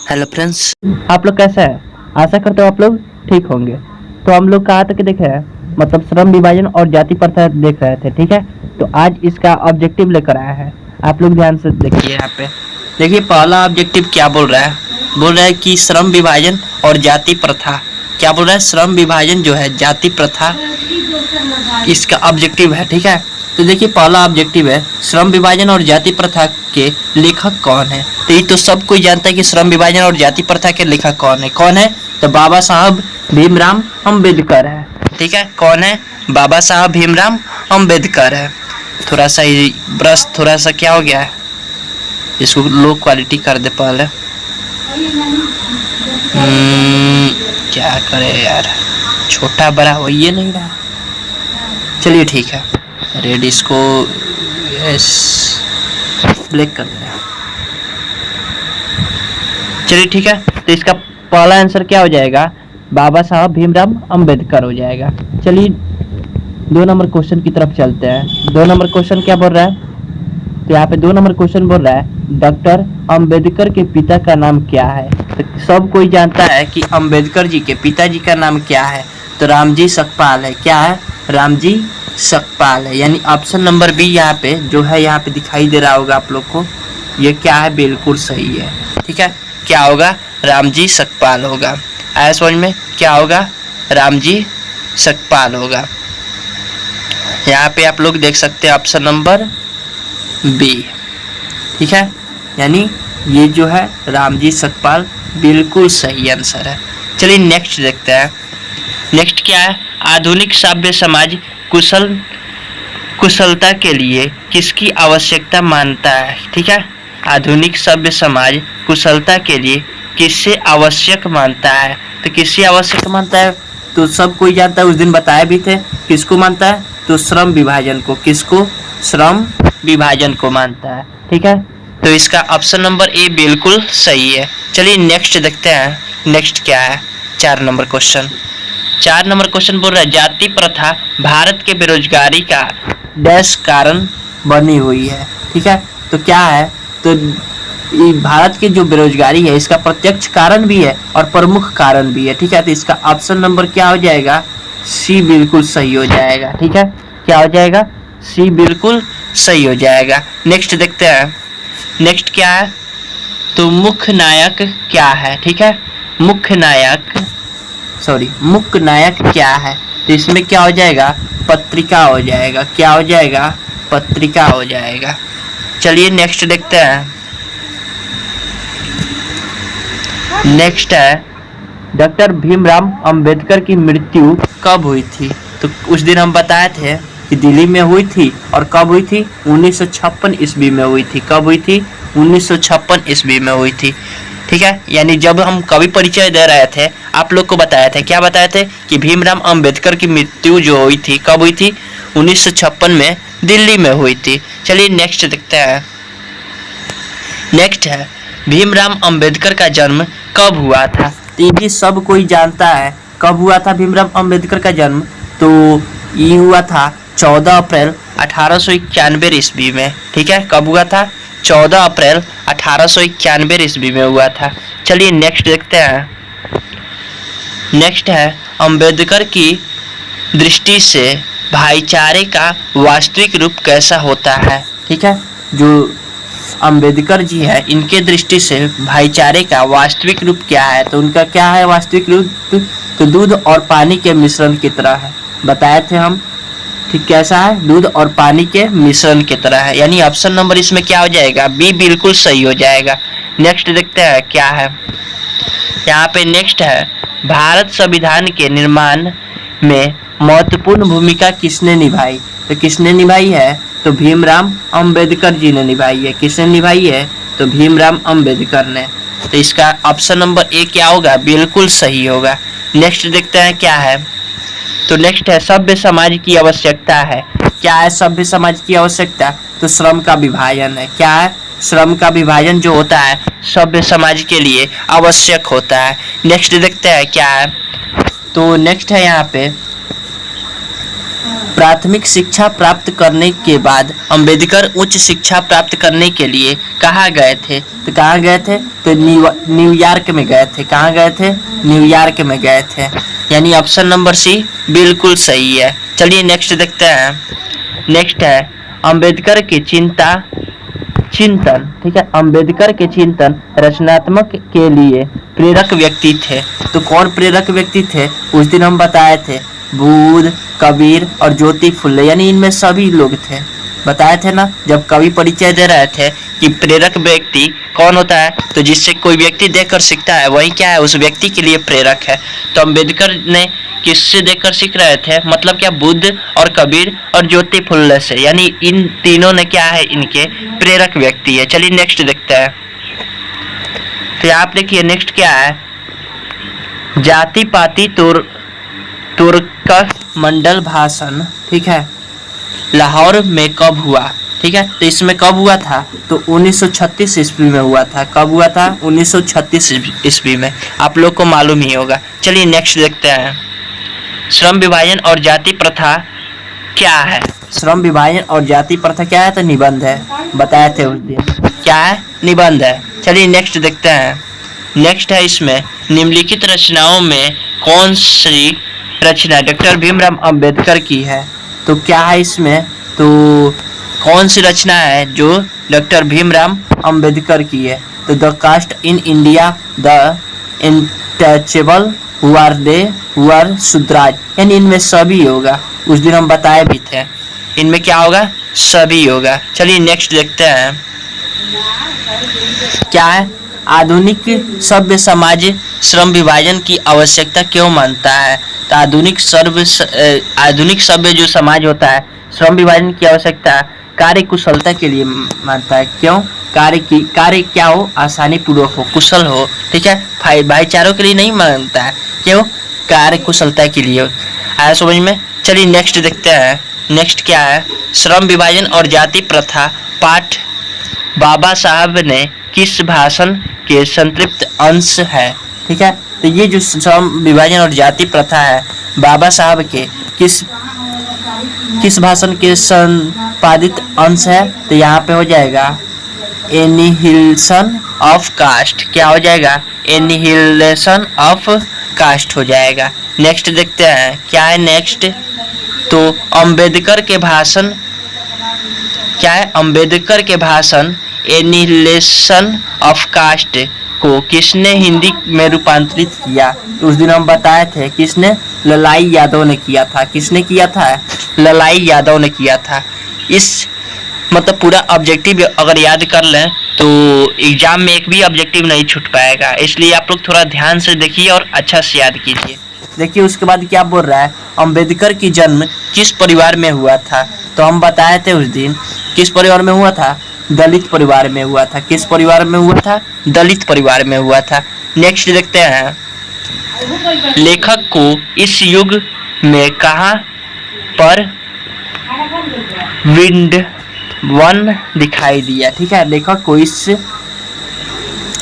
Hello friends. आप लोग कैसे हैं? आशा करते हो आप लोग ठीक होंगे। तो हम लोग कहाँ तक देखे हैं, मतलब श्रम विभाजन और जाति प्रथा देख रहे थे, ठीक है। तो आज इसका ऑब्जेक्टिव लेकर आया है, आप लोग ध्यान से देखिए। यहाँ पे देखिए, पहला ऑब्जेक्टिव क्या बोल रहा है। बोल रहा है कि श्रम विभाजन और जाति प्रथा। क्या बोल रहा है? श्रम विभाजन जो है, जाति प्रथा, इसका ऑब्जेक्टिव है, ठीक है। तो देखिए, पहला ऑब्जेक्टिव है श्रम विभाजन और जाति प्रथा के लेखक कौन है। तो ये तो सब कोई जानता है कि श्रम विभाजन और जाति प्रथा के लेखक कौन है। तो बाबा साहब भीमराव अम्बेडकर है, ठीक है। कौन है? बाबा साहब भीमराव अम्बेडकर है। थोड़ा सा ये ब्रश थोड़ा सा क्या हो गया है, इसको लो क्वालिटी कर दे पहले। क्या करे यार, छोटा बड़ा हो ये नहीं रहा। चलिए ठीक है, रेड इसको यस ब्लैक कर दे। चलिए ठीक है, तो इसका पहला आंसर क्या हो जाएगा? बाबा साहब भीमराव अम्बेडकर हो जाएगा। चलिए 2 नंबर क्वेश्चन की तरफ चलते हैं। 2 नंबर क्वेश्चन क्या बोल रहा है? तो यहाँ पे 2 नंबर क्वेश्चन बोल रहा है डॉक्टर अम्बेडकर के पिता का नाम क्या है। तो सब कोई जानता है कि अम्बेडकर जी के पिताजी का नाम क्या है। तो रामजी सकपाल है। क्या है? रामजी सकपाल है। यानी ऑप्शन नंबर बी यहाँ पे जो है, यहाँ पे दिखाई दे रहा होगा आप लोग को, ये क्या है, बिल्कुल सही है, ठीक है। क्या होगा? रामजी सकपाल होगा। आया समझ में? क्या होगा? रामजी सकपाल होगा। यहाँ पे आप लोग देख सकते हैं ऑप्शन नंबर बी, ठीक है। यानी ये जो है रामजी सकपाल बिल्कुल सही आंसर है। चलिए नेक्स्ट देखते हैं। नेक्स्ट क्या है? आधुनिक सभ्य समाज कुशलता के लिए किसकी आवश्यकता मानता है, ठीक है। आधुनिक सभ्य समाज कुशलता के लिए किससे आवश्यक मानता है। तो किससे आवश्यक मानता है? तो सब कोई जानता है, उस दिन बताया भी थे। किसको मानता है? तो श्रम विभाजन को। किसको? श्रम विभाजन को मानता है, ठीक है। तो इसका ऑप्शन नंबर ए बिल्कुल सही है। चलिए नेक्स्ट देखते हैं। नेक्स्ट क्या है? 4 नंबर क्वेश्चन। 4 नंबर क्वेश्चन बोल रहा है जाति प्रथा भारत के बेरोजगारी का डैश कारण बनी हुई है, ठीक है। तो क्या है? तो भारत की जो बेरोजगारी है इसका प्रत्यक्ष कारण भी है और प्रमुख कारण भी है, ठीक है। तो इसका ऑप्शन नंबर क्या हो जाएगा? सी बिल्कुल सही हो जाएगा, ठीक है। क्या हो जाएगा? सी बिल्कुल सही हो जाएगा। नेक्स्ट देखते हैं। नेक्स्ट क्या है? तो मुख्य नायक क्या है, ठीक है। मुख्य नायक क्या है? तो इसमें क्या हो जाएगा? पत्रिका हो जाएगा। क्या हो जाएगा? पत्रिका हो जाएगा। चलिए नेक्स्ट देखते हैं। नेक्स्ट है डॉक्टर भीमराव अंबेडकर की मृत्यु कब हुई थी। तो उस दिन हम बताए थे कि दिल्ली में हुई थी। और कब हुई थी? 1956 ईस्वी में हुई थी। कब हुई थी? 1956 ईस्वी में हुई थी, ठीक है। यानी जब हम कवि परिचय दे रहे थे आप लोग को बताया थे, क्या बताए थे कि भीमराव अंबेडकर की मृत्यु जो हुई थी कब हुई थी? 1956 में दिल्ली में हुई थी। चलिए नेक्स्ट देखते हैं। नेक्स्ट है भीमराव अंबेडकर का जन्म कब हुआ था। तो ये भी सब कोई जानता है। कब हुआ था भीमराव अंबेडकर का जन्म? तो ये हुआ था 14 अप्रैल 1891 ईस्वी में, ठीक है। कब हुआ था? 14 अप्रैल 1891 ईस्वी में हुआ था। चलिए नेक्स्ट देखते हैं। नेक्स्ट है अंबेडकर की दृष्टि से भाईचारे का वास्तविक रूप कैसा होता है, ठीक है। जो अंबेडकर जी है इनके दृष्टि से भाईचारे का वास्तविक रूप क्या है। तो उनका क्या है वास्तविक रूप? तो दूध और पानी के मिश्रण की तरह है, बताए थे हम, ठीक। कैसा है? दूध और पानी के मिश्रण की तरह है। यानी ऑप्शन नंबर इसमें क्या हो जाएगा? बी बिल्कुल सही हो जाएगा। नेक्स्ट देखते हैं क्या है। यहाँ पे नेक्स्ट है भारत संविधान के निर्माण में महत्वपूर्ण भूमिका किसने निभाई। तो किसने निभाई है? तो भीमराव अंबेडकर जी ने निभाई है। किसने निभाई है? तो भीमराव अंबेडकर ने। तो इसका ऑप्शन नंबर ए क्या होगा? बिल्कुल सही होगा। नेक्स्ट देखते हैं क्या है। तो नेक्स्ट है सभ्य समाज की आवश्यकता है। क्या है सभ्य समाज की आवश्यकता? तो श्रम का विभाजन है। क्या है? श्रम का विभाजन जो होता है सभ्य समाज के लिए आवश्यक होता है। नेक्स्ट देखते हैं क्या है। तो नेक्स्ट है यहाँ पे प्राथमिक शिक्षा प्राप्त करने के बाद अंबेडकर उच्च शिक्षा प्राप्त करने के लिए कहाँ गए थे? तो कहाँ गए थे? तो न्यूयॉर्क में गए थे। कहाँ गए थे? न्यूयॉर्क में गए थे। यानी ऑप्शन नंबर सी बिल्कुल सही है। चलिए नेक्स्ट देखते हैं। नेक्स्ट है अंबेडकर की चिंतन, ठीक है, अंबेडकर के चिंतन रचनात्मक के लिए प्रेरक व्यक्ति थे। तो कौन प्रेरक व्यक्ति थे? उस दिन हम बताए थे बुद्ध, कबीर और ज्योति फुल्ले, यानी इनमें सभी लोग थे। बताए थे ना जब कवि परिचय दे रहे थे कि प्रेरक व्यक्ति कौन होता है, तो जिससे कोई व्यक्ति देखकर सीखता है वही क्या है, उस व्यक्ति के लिए प्रेरक है। तो अंबेडकर ने किससे देखकर सीख रहे थे? मतलब क्या, बुद्ध और कबीर और ज्योति फुल्ले से, यानी इन तीनों ने क्या है, इनके प्रेरक व्यक्ति है। चलिए नेक्स्ट देखते हैं। तो आप देखिए नेक्स्ट क्या है, जाति पाति तुर्क मंडल भाषण, ठीक है, लाहौर में कब हुआ? ठीक है, तो इसमें कब हुआ था? तो 1936 ईस्वी में हुआ था। कब हुआ था? 1936 ईस्वी में। आप लोग को मालूम ही होगा। चलिए नेक्स्ट देखते हैं। श्रम विभाजन और जाति प्रथा क्या है? श्रम विभाजन और जाति प्रथा क्या है? तो निबंध है। बताए थे उस दिन। क्या है? निबंध है। चलिए नेक्स्ट देखते हैं। नेक्स्ट है इसमें निम्नलिखित रचनाओं में कौन सी रचना डॉक्टर भीमराव अंबेडकर की है? तो क्या है इसमें? तो कौन सी रचना है जो डॉक्टर भीमराव अंबेडकर की है? तो the caste in India, the untouchable, who are they, who are Shudras, यानी इनमें सभी होगा। उस दिन हम बताए भी थे इनमें क्या होगा, सभी होगा। चलिए नेक्स्ट देखते हैं। क्या है? आधुनिक सभ्य समाज श्रम विभाजन की आवश्यकता क्यों मानता है? तो आधुनिक सभ्य जो समाज होता है श्रम विभाजन की आवश्यकता कार्य कुशलता के लिए मानता है। क्यों? कार्य क्या हो, आसानी पूर्वक हो, कुशल हो, ठीक है, भाईचारों के लिए नहीं मानता है। क्यों? कार्य कुशलता के लिए। आया समझ में? चलिए नेक्स्ट देखते हैं। नेक्स्ट क्या है, श्रम विभाजन और जाति प्रथा पाठ बाबा साहब ने किस भाषण के संतृप्त अंश है? ठीक है, तो ये जो श्रम विभाजन और जाति प्रथा है बाबा साहब के किस भाषण के संपादित अंश है? तो यहाँ पे हो जाएगा एनिहिलेशन ऑफ कास्ट। क्या हो जाएगा? एनिहिलेशन ऑफ कास्ट हो जाएगा। नेक्स्ट देखते हैं क्या है नेक्स्ट। तो अंबेडकर के भाषण क्या है? अंबेडकर के भाषण एनिहिलेशन ऑफ कास्ट को किसने हिंदी में रूपांतरित किया? उस दिन हम बताए थे किसने? ललाई यादव ने किया था। किसने किया था? ललाई यादव ने किया था। इस मतलब पूरा ऑब्जेक्टिव अगर याद कर लें तो एग्जाम में एक भी ऑब्जेक्टिव नहीं छूट पाएगा, इसलिए आप लोग थोड़ा ध्यान से देखिए और अच्छा से याद कीजिए। देखिए उसके बाद क्या बोल रहा है, अंबेडकर की जन्म किस परिवार में हुआ था? तो हम बताए थे उस दिन किस परिवार में हुआ था? दलित परिवार में हुआ था। किस परिवार में हुआ था? दलित परिवार में हुआ था। नेक्स्ट देखते हैं, लेखक को इस युग में कहाँ पर वृंदावन दिखाई दिया? ठीक है, लेखक को इस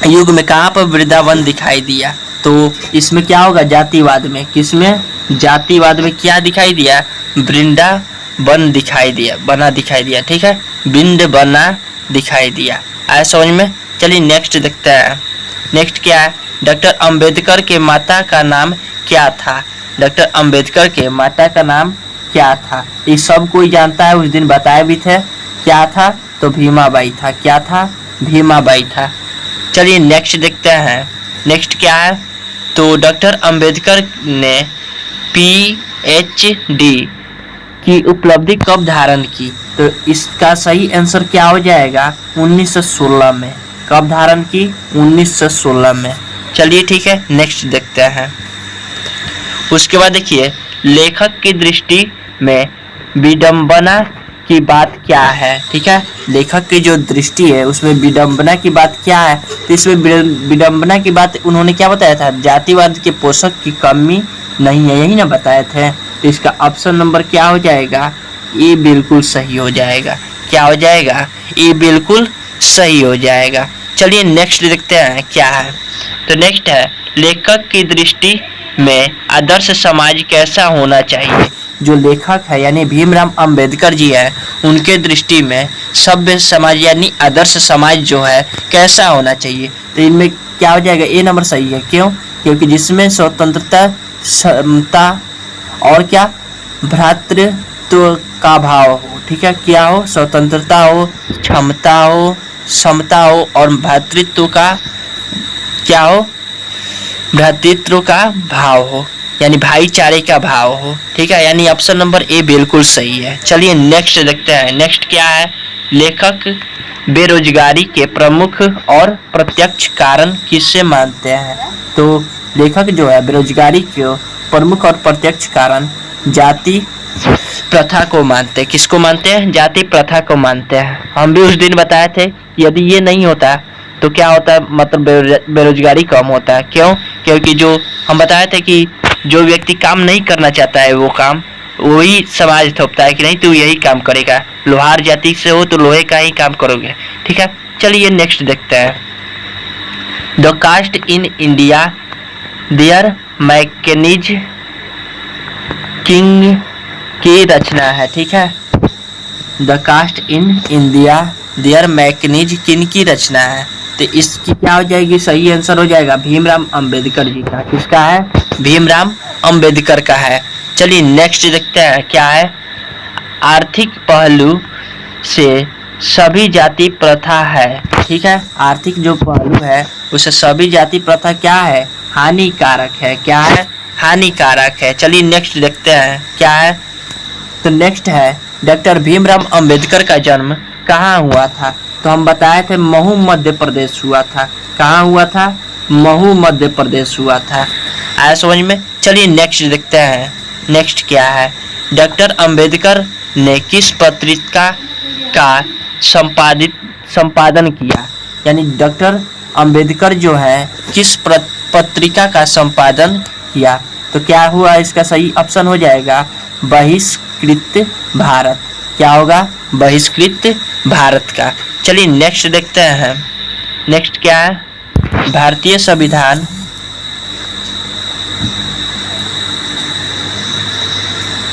युग में कहाँ पर वृंदावन दिखाई दिया? तो इसमें क्या होगा? जातिवाद में। किसमें? जातिवाद में क्या दिखाई दिया? वृंदावन दिखाई दिया, बना दिखाई दिया। ठीक है, बिंद बना दिखाई दिया। आया समझ में? चलिए नेक्स्ट देखते हैं। नेक्स्ट क्या है, डॉक्टर अंबेडकर के माता का नाम क्या था? डॉक्टर अंबेडकर के माता का नाम क्या था? ये सब कोई जानता है, उस दिन बताए भी थे। क्या था? तो भीमाबाई था। क्या था? भीमाबाई था। चलिए नेक्स्ट देखते हैं। नेक्स्ट क्या है, तो डॉक्टर अंबेडकर ने PhD की उपलब्धि कब धारण की? तो इसका सही आंसर क्या हो जाएगा? 1916 में। कब धारण की? 1916 में। चलिए ठीक है, नेक्स्ट देखते हैं। उसके बाद देखिए, लेखक की दृष्टि में विडंबना की बात क्या है? ठीक है, लेखक की जो दृष्टि है उसमें विडंबना की बात क्या है? तो इसमें विडंबना की बात उन्होंने क्या बताया था? जातिवाद के पोषक की कमी नहीं है, यही ना बताए थे। तो इसका ऑप्शन नंबर क्या हो जाएगा? ये बिल्कुल सही हो जाएगा। क्या हो जाएगा? ये बिल्कुल सही हो जाएगा। चलिए नेक्स्ट देखते हैं क्या है। तो नेक्स्ट है, लेखक की दृष्टि में आदर्श समाज कैसा होना चाहिए? जो लेखक है यानी भीमराव अंबेडकर जी है, उनके दृष्टि में सभ्य समाज यानी आदर्श समाज जो है कैसा होना चाहिए? तो इनमें क्या हो जाएगा? ए नंबर सही है। क्यों? क्योंकि जिसमें स्वतंत्रता, समता और क्या, भ्रातृत्व का भाव हो। ठीक है, क्या हो? स्वतंत्रता हो, क्षमता हो, समता हो और भ्रातृत्व का क्या हो? भ्रातृत्व का भाव हो, यानी भाईचारे का भाव हो। ठीक है, यानी ऑप्शन नंबर ए बिल्कुल सही है। चलिए नेक्स्ट देखते हैं। नेक्स्ट क्या है? लेखक बेरोजगारी के प्रमुख और प्रत्यक्ष कारण किसे मानते हैं? तो लेखक जो है बेरोजगारी के प्रमुख और प्रत्यक्ष कारण जाति प्रथा को मानते हैं। किसको मानते हैं? जाति प्रथा को मानते हैं। हम भी उस दिन बताए थे यदि ये नहीं होता तो क्या होता है, मतलब बेरोजगारी कम होता है। क्यों? क्योंकि जो हम बताए थे कि जो व्यक्ति काम नहीं करना चाहता है वो काम वही समाज थोपता है कि नहीं तू यही काम करेगा, लोहार जाति से हो तो लोहे का ही काम करोगे। ठीक है, चलिए नेक्स्ट देखते हैं। The caste in India their mechanism की रचना है। ठीक है, the caste in India their mechanism की रचना है? तो इसकी क्या हो जाएगी? सही आंसर हो जाएगा भीमराव अंबेडकर जी का। किसका है? भीमराव अंबेडकर का है। चलिए नेक्स्ट देखते हैं क्या है। आर्थिक पहलू से सभी जाति प्रथा है। ठीक है, आर्थिक जो पहलू है उसे सभी जाति प्रथा क्या है? हानिकारक है। क्या है? हानिकारक है। चलिए नेक्स्ट देखते हैं क्या है। तो नेक्स्ट है डॉक्टर भीमराव अंबेडकर का जन्म कहाँ हुआ था? तो हम बताए थे महू मध्य प्रदेश हुआ था। कहाँ हुआ था? महू मध्य प्रदेश हुआ था। आया समझ में? चलिए नेक्स्ट देखते हैं। नेक्स्ट क्या है? डॉक्टर अंबेडकर ने किस पत्रिका का संपादन किया? यानी डॉक्टर अंबेडकर जो है किस पत्रिका का संपादन किया? तो क्या हुआ? इसका सही ऑप्शन हो जाएगा बहिष्कृत भारत। क्या होगा? बहिष्कृत भारत का। चलिए नेक्स्ट देखते हैं। नेक्स्ट क्या है? भारतीय संविधान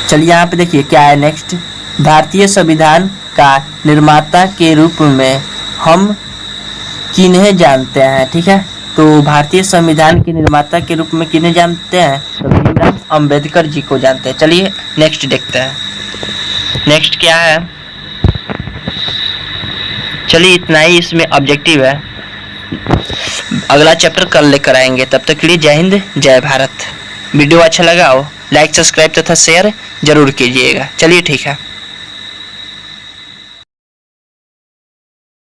चलिए यहाँ पे देखिए क्या है नेक्स्ट। भारतीय संविधान का निर्माता के रूप में हम किन्हें जानते हैं? ठीक है, तो भारतीय संविधान के निर्माता के रूप में किन्हें जानते हैं? तो भीमराव अंबेडकर जी को जानते हैं। चलिए नेक्स्ट देखते हैं। नेक्स्ट क्या है? चलिए इतना ही इसमें ऑब्जेक्टिव है, अगला चैप्टर कल लेकर आएंगे। तब तक के लिए जय हिंद, जय भारत। वीडियो अच्छा लगा हो लाइक, सब्सक्राइब तथा शेयर जरूर कीजिएगा। चलिए ठीक है।